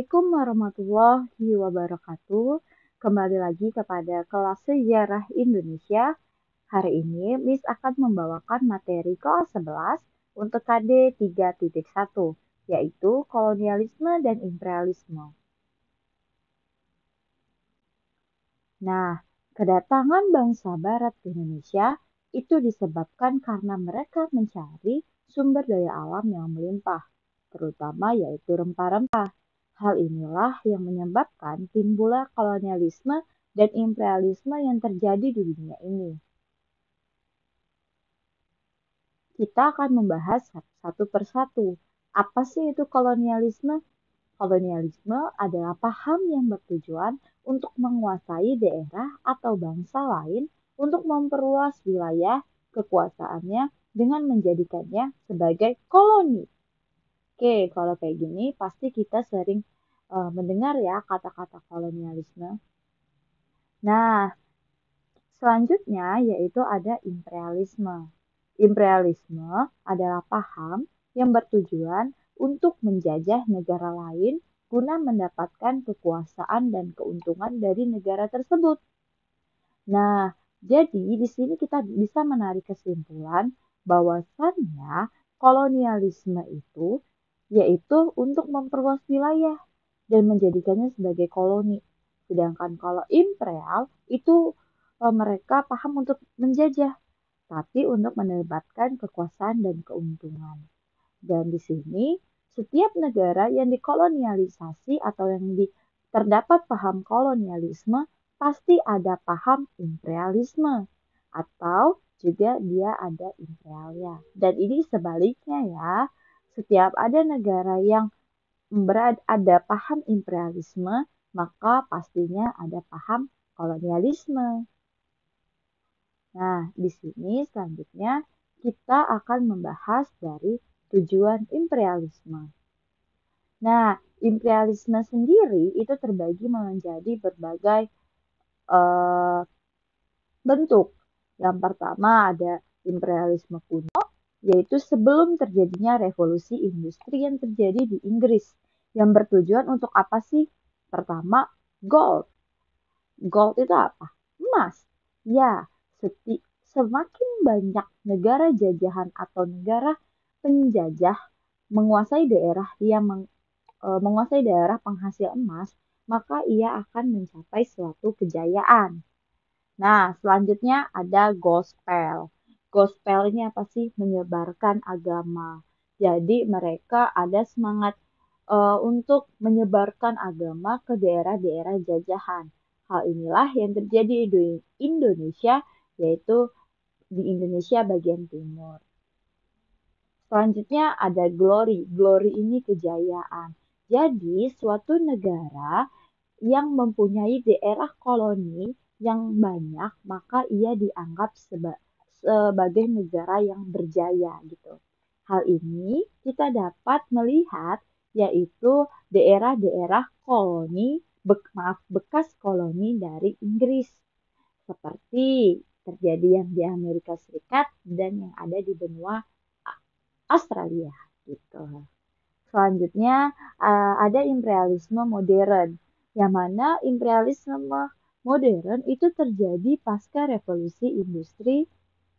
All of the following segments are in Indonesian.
Assalamualaikum warahmatullahi wabarakatuh. Kembali lagi kepada kelas sejarah Indonesia. Hari ini Miss akan membawakan materi kelas 11 untuk KD 3.1, yaitu kolonialisme dan imperialisme. Nah, kedatangan bangsa Barat ke Indonesia itu disebabkan karena mereka mencari sumber daya alam yang melimpah, terutama yaitu rempah-rempah. Hal inilah yang menyebabkan timbulnya kolonialisme dan imperialisme yang terjadi di dunia ini. Kita akan membahas satu persatu. Apa sih itu kolonialisme? Kolonialisme adalah paham yang bertujuan untuk menguasai daerah atau bangsa lain untuk memperluas wilayah kekuasaannya dengan menjadikannya sebagai koloni. Oke, kalau kayak gini pasti kita sering mendengar ya kata-kata kolonialisme. Nah, selanjutnya yaitu ada imperialisme. Imperialisme adalah paham yang bertujuan untuk menjajah negara lain guna mendapatkan kekuasaan dan keuntungan dari negara tersebut. Nah, jadi di sini kita bisa menarik kesimpulan bahwasannya kolonialisme itu yaitu untuk memperluas wilayah dan menjadikannya sebagai koloni. Sedangkan kalau imperial itu mereka paham untuk menjajah, tapi untuk mendapatkan kekuasaan dan keuntungan. Dan di sini setiap negara yang dikolonialisasi atau yang terdapat paham kolonialisme pasti ada paham imperialisme atau juga dia ada imperialnya. Dan ini sebaliknya ya, setiap ada negara yang ada paham imperialisme, maka pastinya ada paham kolonialisme. Nah, di sini selanjutnya kita akan membahas dari tujuan imperialisme. Nah, imperialisme sendiri itu terbagi menjadi berbagai bentuk. Yang pertama ada imperialisme kuno, yaitu sebelum terjadinya revolusi industri yang terjadi di Inggris. Yang bertujuan untuk apa sih? Pertama, gold. Gold itu apa? Emas. Ya, semakin banyak negara jajahan atau negara penjajah menguasai daerah menguasai daerah penghasil emas, maka ia akan mencapai suatu kejayaan. Nah, selanjutnya ada gospel. Gospel ini apa sih? Menyebarkan agama. Jadi mereka ada semangat untuk menyebarkan agama ke daerah-daerah jajahan. Hal inilah yang terjadi di Indonesia, yaitu di Indonesia bagian timur. Selanjutnya ada glory. Glory ini kejayaan. Jadi suatu negara yang mempunyai daerah koloni yang banyak, maka ia dianggap sebagai negara yang berjaya gitu. Hal ini kita dapat melihat yaitu daerah-daerah koloni, bekas koloni dari Inggris. Seperti terjadi yang di Amerika Serikat dan yang ada di benua Australia gitu. Selanjutnya ada imperialisme modern, yang mana imperialisme modern itu terjadi pasca revolusi industri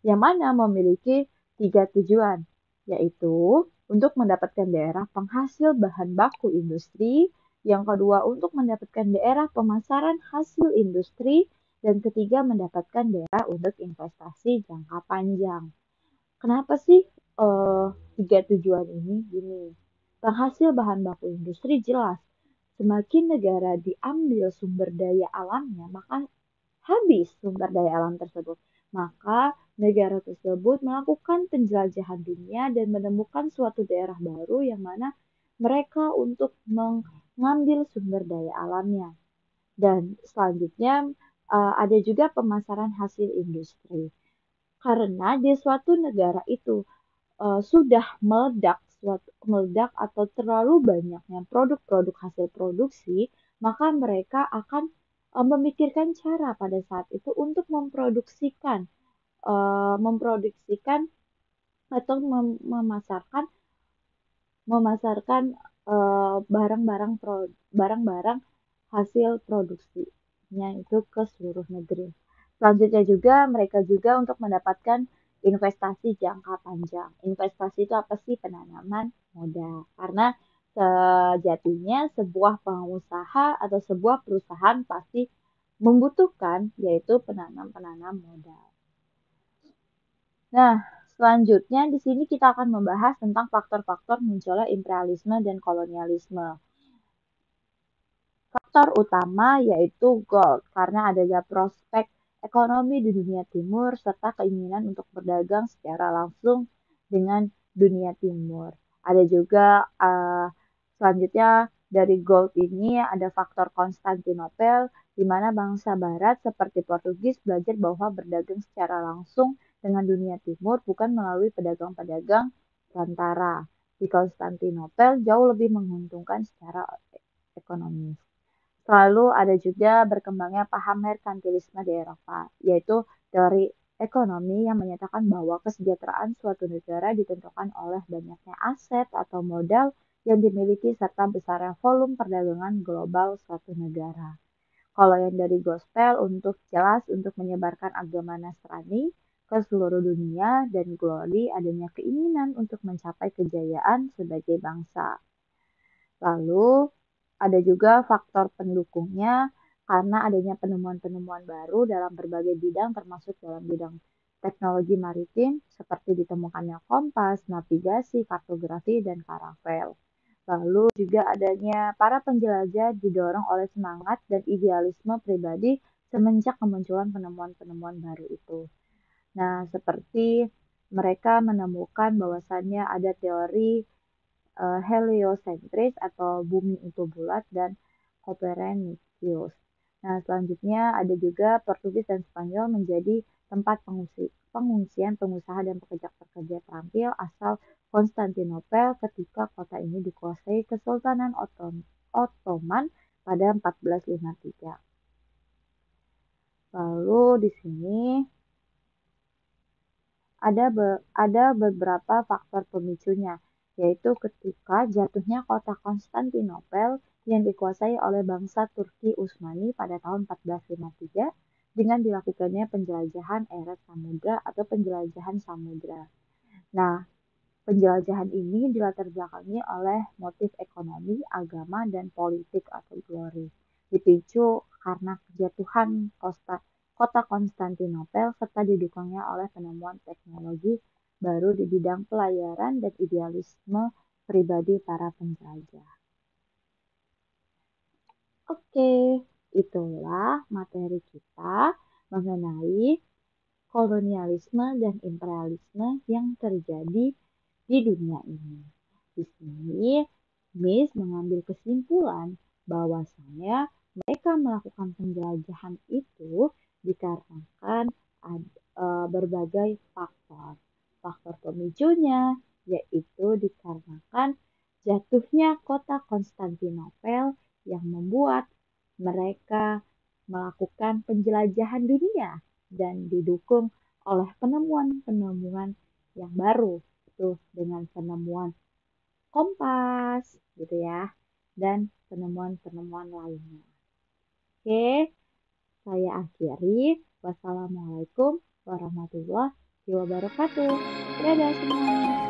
yang mana memiliki 3 tujuan, yaitu untuk mendapatkan daerah penghasil bahan baku industri, yang kedua untuk mendapatkan daerah pemasaran hasil industri, dan ketiga mendapatkan daerah untuk investasi jangka panjang. Kenapa sih 3 tujuan ini? Gini, penghasil bahan baku industri jelas, semakin negara diambil sumber daya alamnya, maka habis sumber daya alam tersebut. Maka negara tersebut melakukan penjelajahan dunia dan menemukan suatu daerah baru yang mana mereka untuk mengambil sumber daya alamnya. Dan selanjutnya ada juga pemasaran hasil industri. Karena di suatu negara itu sudah meledak atau terlalu banyaknya produk-produk hasil produksi, maka mereka akan memikirkan cara pada saat itu untuk memproduksikan atau memasarkan barang-barang hasil produksinya itu ke seluruh negeri. Selanjutnya juga mereka juga untuk mendapatkan investasi jangka panjang. Investasi itu apa sih? Penanaman modal. Karena sejatinya sebuah pengusaha atau sebuah perusahaan pasti membutuhkan yaitu penanam modal. Nah, selanjutnya di sini kita akan membahas tentang faktor-faktor munculnya imperialisme dan kolonialisme. Faktor utama yaitu gold, karena adanya prospek ekonomi di dunia timur serta keinginan untuk berdagang secara langsung dengan dunia timur. Ada juga selanjutnya dari gold ini ada faktor Konstantinopel, di mana bangsa barat seperti Portugis belajar bahwa berdagang secara langsung dengan dunia timur bukan melalui pedagang-pedagang perantara. Di Konstantinopel jauh lebih menguntungkan secara ekonomis. Lalu ada juga berkembangnya paham merkantilisme di Eropa, yaitu teori ekonomi yang menyatakan bahwa kesejahteraan suatu negara ditentukan oleh banyaknya aset atau modal yang dimiliki serta besarnya volume perdagangan global suatu negara. Kalau yang dari gospel untuk menyebarkan agama Nasrani ke seluruh dunia dan glory adanya keinginan untuk mencapai kejayaan sebagai bangsa. Lalu ada juga faktor pendukungnya karena adanya penemuan-penemuan baru dalam berbagai bidang termasuk dalam bidang teknologi maritim seperti ditemukannya kompas, navigasi, kartografi, dan karavel. Lalu juga adanya para penjelajah didorong oleh semangat dan idealisme pribadi semenjak kemunculan penemuan-penemuan baru itu. Nah, seperti mereka menemukan bahwasannya ada teori heliosentris atau bumi itu bulat dan Copernicus. Nah, selanjutnya ada juga Portugis dan Spanyol menjadi tempat pengungsian pengusaha dan pekerja-pekerja terampil asal Konstantinopel ketika kota ini dikuasai Kesultanan Ottoman pada 1453. Lalu di sini ada beberapa faktor pemicunya, yaitu ketika jatuhnya kota Konstantinopel yang dikuasai oleh bangsa Turki Utsmani pada tahun 1453 dengan dilakukannya penjelajahan era samudra atau penjelajahan samudra. Nah, penjelajahan ini dilatar belakangi oleh motif ekonomi, agama, dan politik atau glory. Dipicu karena kejatuhan kota Konstantinopel serta didukungnya oleh penemuan teknologi baru di bidang pelayaran dan idealisme pribadi para penjelajah. Oke, itulah materi kita mengenai kolonialisme dan imperialisme yang terjadi di dunia ini. Di sini, Miss mengambil kesimpulan bahwasanya mereka melakukan penjelajahan itu dikarenakan berbagai faktor. Faktor pemicunya yaitu dikarenakan jatuhnya kota Konstantinopel yang membuat mereka melakukan penjelajahan dunia dan didukung oleh penemuan-penemuan yang baru tuh dengan penemuan kompas gitu ya dan penemuan-penemuan lainnya. Oke, saya akhiri. Wassalamualaikum warahmatullahi wabarakatuh. Dadah semuanya.